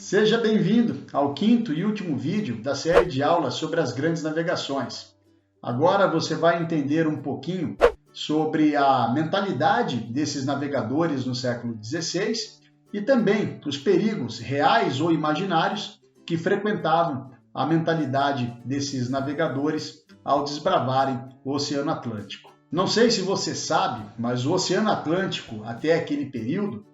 Seja bem-vindo ao quinto e último vídeo da série de aulas sobre as grandes navegações. Agora você vai entender um pouquinho sobre a mentalidade desses navegadores no século XVI e também os perigos reais ou imaginários que frequentavam a mentalidade desses navegadores ao desbravarem o Oceano Atlântico. Não sei se você sabe, mas o Oceano Atlântico, até aquele período,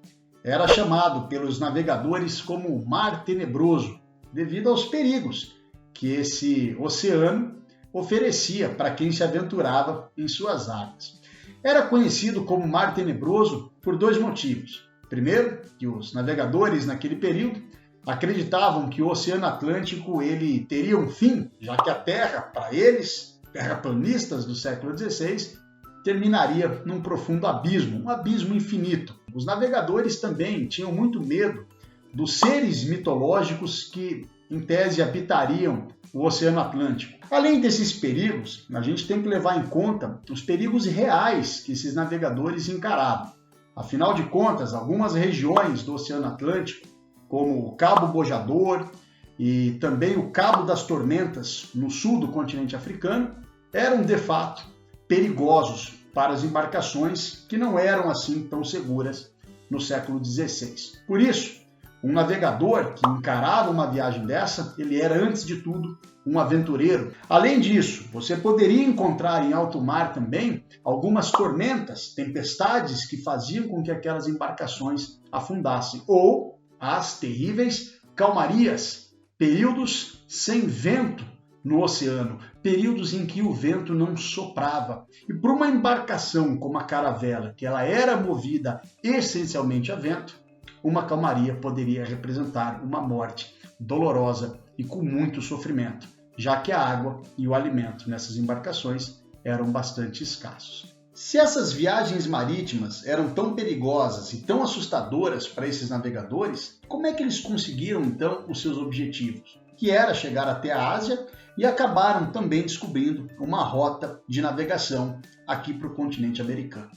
era chamado pelos navegadores como Mar Tenebroso, devido aos perigos que esse oceano oferecia para quem se aventurava em suas águas. Era conhecido como Mar Tenebroso por dois motivos. Primeiro, que os navegadores naquele período acreditavam que o Oceano Atlântico ele teria um fim, já que a Terra, para eles, terraplanistas do século XVI, terminaria num profundo abismo, um abismo infinito. Os navegadores também tinham muito medo dos seres mitológicos que, em tese, habitariam o Oceano Atlântico. Além desses perigos, a gente tem que levar em conta os perigos reais que esses navegadores encaravam. Afinal de contas, algumas regiões do Oceano Atlântico, como o Cabo Bojador e também o Cabo das Tormentas, no sul do continente africano, eram, de fato, perigosos para as embarcações que não eram assim tão seguras no século XVI. Por isso, um navegador que encarava uma viagem dessa, ele era, antes de tudo, um aventureiro. Além disso, você poderia encontrar em alto mar também algumas tormentas, tempestades que faziam com que aquelas embarcações afundassem, ou as terríveis calmarias, períodos sem vento no oceano, períodos em que o vento não soprava. E para uma embarcação como a caravela, que ela era movida essencialmente a vento, uma calmaria poderia representar uma morte dolorosa e com muito sofrimento, já que a água e o alimento nessas embarcações eram bastante escassos. Se essas viagens marítimas eram tão perigosas e tão assustadoras para esses navegadores, como é que eles conseguiram então os seus objetivos? Que era chegar até a Ásia, e acabaram também descobrindo uma rota de navegação aqui para o continente americano.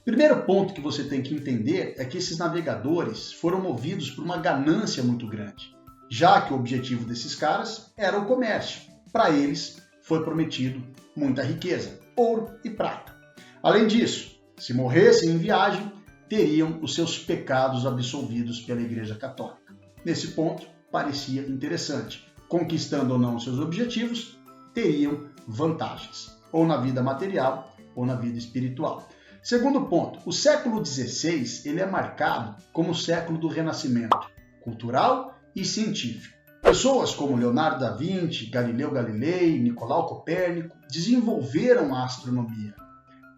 Primeiro ponto que você tem que entender é que esses navegadores foram movidos por uma ganância muito grande, já que o objetivo desses caras era o comércio. Para eles foi prometido muita riqueza, ouro e prata. Além disso, se morressem em viagem, teriam os seus pecados absolvidos pela Igreja Católica. Nesse ponto, parecia interessante. Conquistando ou não os seus objetivos, teriam vantagens, ou na vida material ou na vida espiritual. Segundo ponto, o século XVI ele é marcado como o século do renascimento cultural e científico. Pessoas como Leonardo da Vinci, Galileu Galilei, Nicolau Copérnico desenvolveram a astronomia.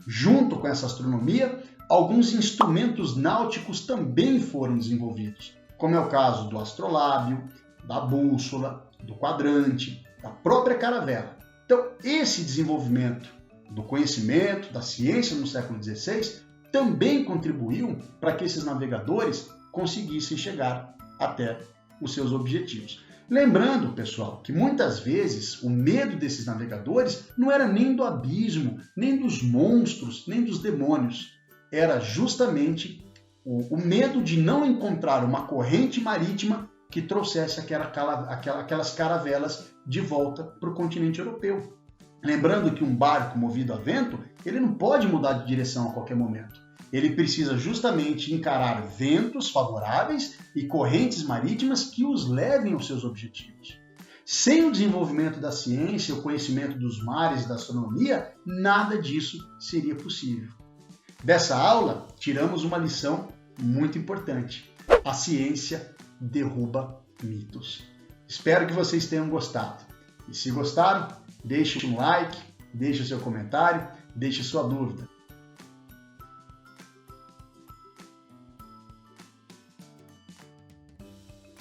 Junto com essa astronomia, alguns instrumentos náuticos também foram desenvolvidos, como é o caso do astrolábio, da bússola, do quadrante, da própria caravela. Então, esse desenvolvimento do conhecimento, da ciência no século XVI, também contribuiu para que esses navegadores conseguissem chegar até os seus objetivos. Lembrando, pessoal, que muitas vezes o medo desses navegadores não era nem do abismo, nem dos monstros, nem dos demônios. Era justamente o medo de não encontrar uma corrente marítima que trouxesse aquelas caravelas de volta para o continente europeu. Lembrando que um barco movido a vento, ele não pode mudar de direção a qualquer momento. Ele precisa justamente encarar ventos favoráveis e correntes marítimas que os levem aos seus objetivos. Sem o desenvolvimento da ciência, o conhecimento dos mares e da astronomia, nada disso seria possível. Dessa aula, tiramos uma lição muito importante. A ciência derruba mitos. Espero que vocês tenham gostado. E se gostaram, deixe um like, deixe o seu comentário, deixe sua dúvida.